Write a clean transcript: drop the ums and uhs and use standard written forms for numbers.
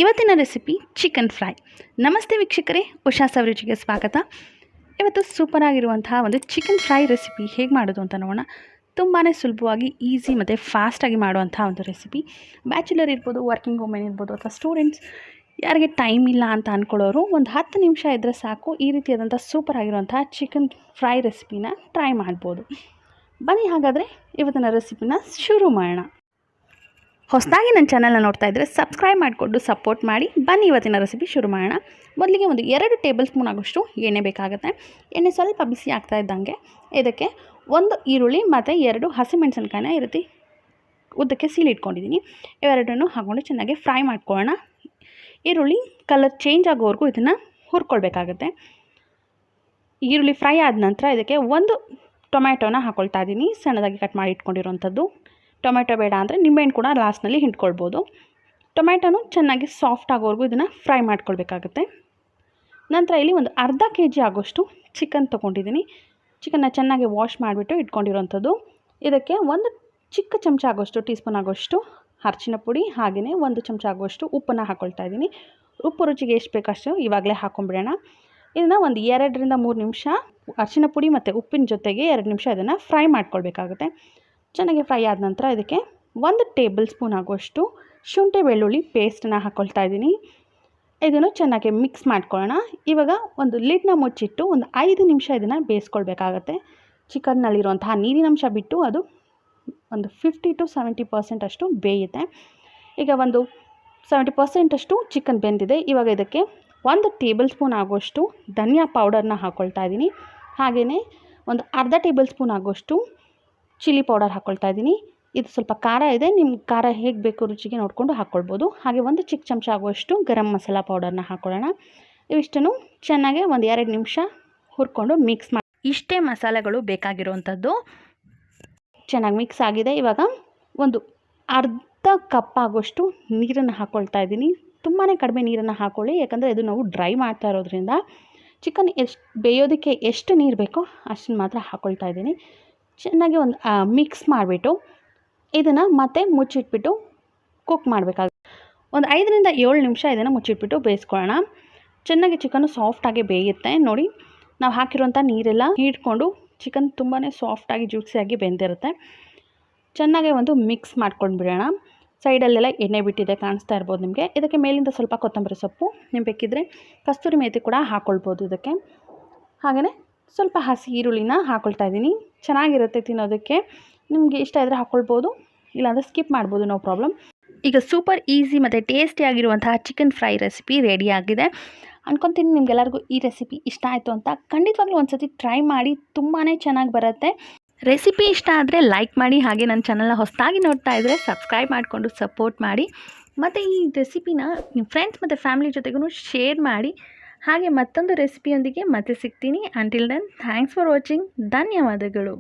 ಇವತ್ತಿನ recipe chicken fry. ನಮಸ್ತೆ ವೀಕ್ಷಕರೇ, ಉಷಾ ಸವಿರುಚಿಗೆ ಸ್ವಾಗತ. ಇವತ್ತು ಸೂಪರ್ ಆಗಿರುವಂತಹ ಒಂದು ಚಿಕನ್ ಫ್ರೈ ರೆಸಿಪಿ ಹೇಗೆ ಮಾಡೋದು ಅಂತ ನೋಡೋಣ. ತುಂಬಾ ಸುಲಭವಾಗಿ ಈಸಿ ಮತ್ತು ಫಾಸ್ಟಾಗಿ ಮಾಡುವಂಥ ಒಂದು ರೆಸಿಪಿ. ಬ್ಯಾಚುಲರ್ ಇರ್ಬೋದು, ವರ್ಕಿಂಗ್ ವುಮೆನ್ ಇರ್ಬೋದು, ಅಥವಾ ಸ್ಟೂಡೆಂಟ್ಸ್ ಯಾರಿಗೆ ಟೈಮ್ ಇಲ್ಲ ಅಂತ ಅಂದ್ಕೊಳ್ಳೋರು ಒಂದು 10 ನಿಮಿಷ ಇದ್ದರೆ ಸಾಕು ಈ ರೀತಿಯಾದಂಥ ಸೂಪರ್ ಆಗಿರುವಂಥ ಚಿಕನ್ ಫ್ರೈ ರೆಸಿಪಿನ ಟ್ರೈ ಮಾಡ್ಬೋದು. ಬನ್ನಿ ಹಾಗಾದರೆ ಇವತ್ತಿನ ರೆಸಿಪಿನ ಶುರು ಮಾಡೋಣ. ಹೊಸದಾಗಿ ನನ್ನ ಚಾನಲ್ನ ನೋಡ್ತಾ ಇದ್ದರೆ ಸಬ್ಸ್ಕ್ರೈಬ್ ಮಾಡಿಕೊಂಡು ಸಪೋರ್ಟ್ ಮಾಡಿ. ಬನ್ನಿ ಇವತ್ತಿನ ರೆಸಿಪಿ ಶುರು ಮಾಡೋಣ. ಮೊದಲಿಗೆ ಒಂದು 2 ಟೇಬಲ್ ಸ್ಪೂನ್ ಆಗೋಷ್ಟು ಎಣ್ಣೆ ಬೇಕಾಗುತ್ತೆ. ಎಣ್ಣೆ ಸ್ವಲ್ಪ ಬಿಸಿ ಆಗ್ತಾ ಇದ್ದಂಗೆ ಇದಕ್ಕೆ 1 ಈರುಳ್ಳಿ ಮತ್ತು 2 ಹಸಿಮೆಣಸಿನ್ಕಾಯಿನ ಈ ರೀತಿ ಉದ್ದಕ್ಕೆ ಸೀಳಿಟ್ಕೊಂಡಿದ್ದೀನಿ. ಇವೆರಡನ್ನು ಹಾಕ್ಕೊಂಡು ಚೆನ್ನಾಗಿ ಫ್ರೈ ಮಾಡ್ಕೊಳ್ಳೋಣ. ಈರುಳ್ಳಿ ಕಲರ್ ಚೇಂಜ್ ಆಗೋವರೆಗೂ ಇದನ್ನು ಹುರ್ಕೊಳ್ಬೇಕಾಗತ್ತೆ. ಈರುಳ್ಳಿ ಫ್ರೈ ಆದ ನಂತರ ಇದಕ್ಕೆ 1 ಟೊಮ್ಯಾಟೋನ ಹಾಕ್ಕೊಳ್ತಾ ಇದ್ದೀನಿ, ಸಣ್ಣದಾಗಿ ಕಟ್ ಮಾಡಿ ಇಟ್ಕೊಂಡಿರೋವಂಥದ್ದು. ಟೊಮೆಟೊ ಬೇಡ ಅಂದರೆ ನಿಂಬೆಹಣ್ಣು ಕೂಡ ಲಾಸ್ಟ್ನಲ್ಲಿ ಹಿಂಡ್ಕೊಳ್ಬೋದು. ಟೊಮೆಟೊನು ಚೆನ್ನಾಗಿ ಸಾಫ್ಟ್ ಆಗೋವರೆಗೂ ಇದನ್ನು ಫ್ರೈ ಮಾಡ್ಕೊಳ್ಬೇಕಾಗುತ್ತೆ. ನಂತರ ಇಲ್ಲಿ ಒಂದು ಅರ್ಧ kg ಆಗೋಷ್ಟು ಚಿಕನ್ ತೊಗೊಂಡಿದ್ದೀನಿ. ಚಿಕನ್ನ ಚೆನ್ನಾಗಿ ವಾಶ್ ಮಾಡಿಬಿಟ್ಟು ಇಟ್ಕೊಂಡಿರೋವಂಥದ್ದು. ಇದಕ್ಕೆ 1 ಚಿಕ್ಕ ಚಮಚ ಆಗೋಷ್ಟು, ಟೀ ಸ್ಪೂನ್ ಆಗೋಷ್ಟು ಅರಿಶಿನ ಪುಡಿ, ಹಾಗೆಯೇ 1 ಚಮಚ ಆಗೋಷ್ಟು ಉಪ್ಪನ್ನು ಹಾಕ್ಕೊಳ್ತಾ ಇದ್ದೀನಿ. ಉಪ್ಪು ರುಚಿಗೆ ಎಷ್ಟು ಬೇಕಷ್ಟು ಇವಾಗಲೇ ಹಾಕ್ಕೊಂಬಿಡೋಣ. ಇದನ್ನು ಒಂದು 2 ರಿಂದ 3 ನಿಮಿಷ ಅರಿಶಿನ ಪುಡಿ ಮತ್ತು ಉಪ್ಪಿನ ಜೊತೆಗೆ 2 ನಿಮಿಷ ಇದನ್ನು ಫ್ರೈ ಮಾಡ್ಕೊಳ್ಬೇಕಾಗುತ್ತೆ. ಚೆನ್ನಾಗಿ ಫ್ರೈ ಆದ ನಂತರ ಇದಕ್ಕೆ 1 ಟೇಬಲ್ ಸ್ಪೂನ್ ಆಗೋಷ್ಟು ಶುಂಠಿ ಬೆಳ್ಳುಳ್ಳಿ ಪೇಸ್ಟನ್ನ ಹಾಕ್ಕೊಳ್ತಾ ಇದ್ದೀನಿ. ಇದನ್ನು ಚೆನ್ನಾಗಿ ಮಿಕ್ಸ್ ಮಾಡ್ಕೊಳ್ಳೋಣ. ಇವಾಗ ಒಂದು ಲಿಡ್ನ ಮುಚ್ಚಿಟ್ಟು ಒಂದು 5 ನಿಮಿಷ ಇದನ್ನು ಬೇಯಿಸ್ಕೊಳ್ಬೇಕಾಗತ್ತೆ. ಚಿಕನ್ನಲ್ಲಿರುವಂತಹ ನೀರಿನಂಶ ಬಿಟ್ಟು ಅದು ಒಂದು 50 to 70% ಅಷ್ಟು ಬೇಯುತ್ತೆ. ಈಗ ಒಂದು 70% ಅಷ್ಟು ಚಿಕನ್ ಬೆಂದಿದೆ. ಇವಾಗ ಇದಕ್ಕೆ 1 ಟೇಬಲ್ ಸ್ಪೂನ್ ಆಗೋಷ್ಟು ಧನಿಯಾ ಪೌಡರ್ನ ಹಾಕ್ಕೊಳ್ತಾ ಇದ್ದೀನಿ. ಹಾಗೆಯೇ ಒಂದು ಅರ್ಧ ಟೇಬಲ್ ಸ್ಪೂನ್ ಆಗೋಷ್ಟು ಚಿಲ್ಲಿ ಪೌಡರ್ ಹಾಕ್ಕೊಳ್ತಾ ಇದ್ದೀನಿ. ಇದು ಸ್ವಲ್ಪ ಖಾರ ಇದೆ, ನಿಮ್ಮ ಖಾರ ಹೇಗೆ ಬೇಕು ರುಚಿಗೆ ನೋಡಿಕೊಂಡು ಹಾಕ್ಕೊಳ್ಬೋದು. ಹಾಗೆ 1 ಚಿಕ್ಕ ಚಮಚ ಆಗುವಷ್ಟು ಗರಂ ಮಸಾಲ ಪೌಡರ್ನ ಹಾಕ್ಕೊಳ್ಳೋಣ. ಇವಿಷ್ಟನ್ನು ಚೆನ್ನಾಗಿ ಒಂದು 2 ನಿಮಿಷ ಹುರ್ಕೊಂಡು ಮಿಕ್ಸ್ ಮಾಡಿ. ಇಷ್ಟೇ ಮಸಾಲೆಗಳು ಬೇಕಾಗಿರುವಂಥದ್ದು. ಚೆನ್ನಾಗಿ ಮಿಕ್ಸ್ ಆಗಿದೆ. ಇವಾಗ ಒಂದು ಅರ್ಧ ಕಪ್ ಆಗೋಷ್ಟು ನೀರನ್ನು ಹಾಕ್ಕೊಳ್ತಾ ಇದ್ದೀನಿ. ತುಂಬಾ ಕಡಿಮೆ ನೀರನ್ನು ಹಾಕ್ಕೊಳ್ಳಿ, ಯಾಕಂದರೆ ಇದು ನಾವು ಡ್ರೈ ಮಾಡ್ತಾ ಇರೋದ್ರಿಂದ ಚಿಕನ್ ಬೇಯೋದಕ್ಕೆ ಎಷ್ಟು ನೀರು ಬೇಕೋ ಅಷ್ಟನ್ನು ಮಾತ್ರ ಹಾಕ್ಕೊಳ್ತಾ ಇದ್ದೀನಿ. ಚೆನ್ನಾಗಿ ಒಂದು ಮಿಕ್ಸ್ ಮಾಡಿಬಿಟ್ಟು ಇದನ್ನು ಮತ್ತೆ ಮುಚ್ಚಿಟ್ಬಿಟ್ಟು ಕುಕ್ ಮಾಡಬೇಕಾಗುತ್ತೆ. ಒಂದು 5 ರಿಂದ 7 ನಿಮಿಷ ಇದನ್ನು ಮುಚ್ಚಿಟ್ಬಿಟ್ಟು ಬೇಯಿಸ್ಕೊಳ್ಳೋಣ. ಚೆನ್ನಾಗಿ ಚಿಕನ್ನು ಸಾಫ್ಟಾಗಿ ಬೇಯುತ್ತೆ. ನೋಡಿ, ನಾವು ಹಾಕಿರುವಂಥ ನೀರೆಲ್ಲ ಹೀಡ್ಕೊಂಡು ಚಿಕನ್ ತುಂಬಾ ಸಾಫ್ಟಾಗಿ ಜ್ಯೂಸಿಯಾಗಿ ಬೆಂದಿರುತ್ತೆ. ಚೆನ್ನಾಗಿ ಒಂದು ಮಿಕ್ಸ್ ಮಾಡ್ಕೊಂಡು ಬಿಡೋಣ. ಸೈಡಲ್ಲೆಲ್ಲ ಎಣ್ಣೆ ಬಿಟ್ಟಿದೆ, ಕಾಣಿಸ್ತಾ ಇರ್ಬೋದು ನಿಮಗೆ. ಇದಕ್ಕೆ ಮೇಲಿಂದ ಸ್ವಲ್ಪ ಕೊತ್ತಂಬರಿ ಸೊಪ್ಪು, ನೀವು ಬೇಕಿದ್ದರೆ ಕಸ್ತೂರಿ ಮೇಥಿ ಕೂಡ ಹಾಕ್ಕೊಳ್ಬೋದು ಇದಕ್ಕೆ. ಹಾಗೆಯೇ ಸ್ವಲ್ಪ ಹಸಿ ಈರುಳ್ಳಿನ ಹಾಕ್ಕೊಳ್ತಾ ಇದ್ದೀನಿ. ಚೆನ್ನಾಗಿರುತ್ತೆ ತಿನ್ನೋದಕ್ಕೆ. ನಿಮಗೆ ಇಷ್ಟ ಇದ್ದರೆ ಹಾಕ್ಕೊಳ್ಬೋದು, ಇಲ್ಲಾಂದರೆ ಸ್ಕಿಪ್ ಮಾಡ್ಬೋದು, ನೋ ಪ್ರಾಬ್ಲಮ್. ಈಗ ಸೂಪರ್ ಈಸಿ ಮತ್ತು ಟೇಸ್ಟಿಯಾಗಿರುವಂತಹ ಚಿಕನ್ ಫ್ರೈ ರೆಸಿಪಿ ರೆಡಿ ಆಗಿದೆ ಅನ್ಕೊತೀನಿ. ನಿಮಗೆಲ್ಲರಿಗೂ ಈ ರೆಸಿಪಿ ಇಷ್ಟ ಆಯಿತು ಅಂತ. ಖಂಡಿತವಾಗ್ಲೂ ಒಂದು ಸತಿ ಟ್ರೈ ಮಾಡಿ, ತುಂಬಾ ಚೆನ್ನಾಗಿ ಬರುತ್ತೆ. ರೆಸಿಪಿ ಇಷ್ಟ ಆದರೆ ಲೈಕ್ ಮಾಡಿ. ಹಾಗೆ ನನ್ನ ಚಾನಲ್ನ ಹೊಸದಾಗಿ ನೋಡ್ತಾ ಇದ್ದರೆ ಸಬ್ಸ್ಕ್ರೈಬ್ ಮಾಡಿಕೊಂಡು ಸಪೋರ್ಟ್ ಮಾಡಿ. ಮತ್ತು ಈ ರೆಸಿಪಿನ ನಿಮ್ಮ ಫ್ರೆಂಡ್ಸ್ ಮತ್ತು ಫ್ಯಾಮಿಲಿ ಜೊತೆಗೂ ಶೇರ್ ಮಾಡಿ. ಹಾಗೆ ಮತ್ತೊಂದು ರೆಸಿಪಿಯೊಂದಿಗೆ ಮತ್ತೆ ಸಿಗ್ತೀನಿ. Until then, thanks for watching. ಧನ್ಯವಾದಗಳು.